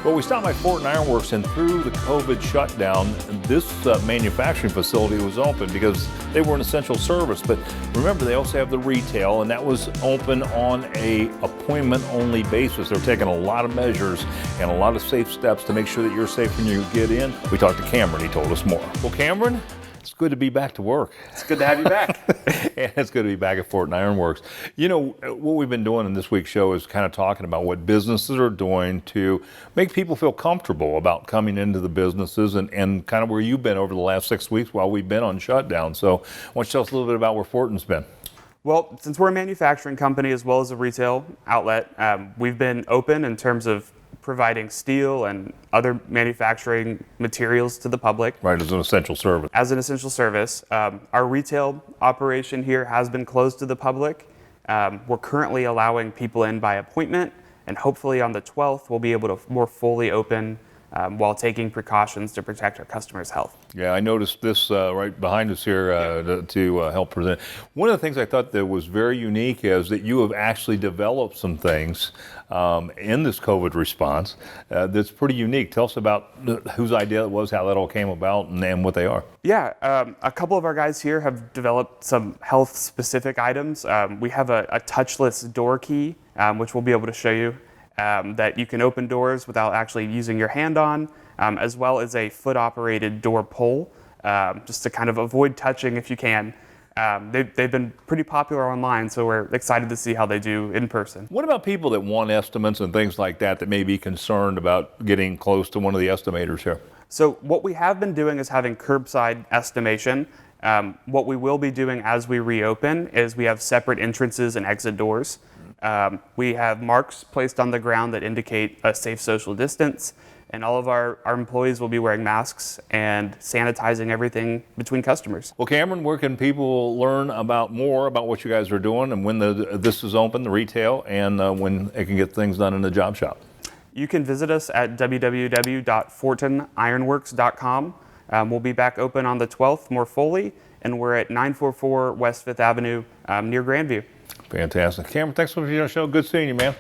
Well, we stopped by Fortin Ironworks, and through the COVID shutdown, this manufacturing facility was open because they were an essential service. But remember, they also have the retail, and that was open on a appointment-only basis. They're taking a lot of measures and a lot of safe steps to make sure that you're safe when you get in. We talked to Cameron. He told us more. Well, Cameron, it's good to be back to work. It's good to have you back. And it's good to be back at Fortin Ironworks. You know, what we've been doing in this week's show is kind of talking about what businesses are doing to make people feel comfortable about coming into the businesses and kind of where you've been over the last 6 weeks while we've been on shutdown. So why don't you tell us a little bit about where Fortin's been? Well, since we're a manufacturing company as well as a retail outlet, we've been open in terms of providing steel and other manufacturing materials to the public. Right, as an essential service. As an essential service. Our retail operation here has been closed to the public. We're currently allowing people in by appointment, and hopefully on the 12th we'll be able to more fully open while taking precautions to protect our customers' health. Yeah, I noticed this right behind us here to help present. One of the things I thought that was very unique is that you have actually developed some things in this COVID response that's pretty unique. Tell us about whose idea it was, how that all came about, and what they are. Yeah, a couple of our guys here have developed some health-specific items. We have a touchless door key, which we'll be able to show you. That you can open doors without actually using your hand on, as well as a foot-operated door pull, just to kind of avoid touching if you can. They've been pretty popular online, so we're excited to see how they do in person. What about people that want estimates and things like that may be concerned about getting close to one of the estimators here? So what we have been doing is having curbside estimation. What we will be doing as we reopen is we have separate entrances and exit doors. We have marks placed on the ground that indicate a safe social distance, and all of our employees will be wearing masks and sanitizing everything between customers. Well, Cameron, where can people learn more about what you guys are doing and when this is open, the retail, and when they can get things done in the job shop? You can visit us at www.fortinironworks.com. We'll be back open on the 12th more fully, and we're at 944 West 5th Avenue near Grandview. Fantastic. Cameron, thanks for being on the show. Good seeing you, man.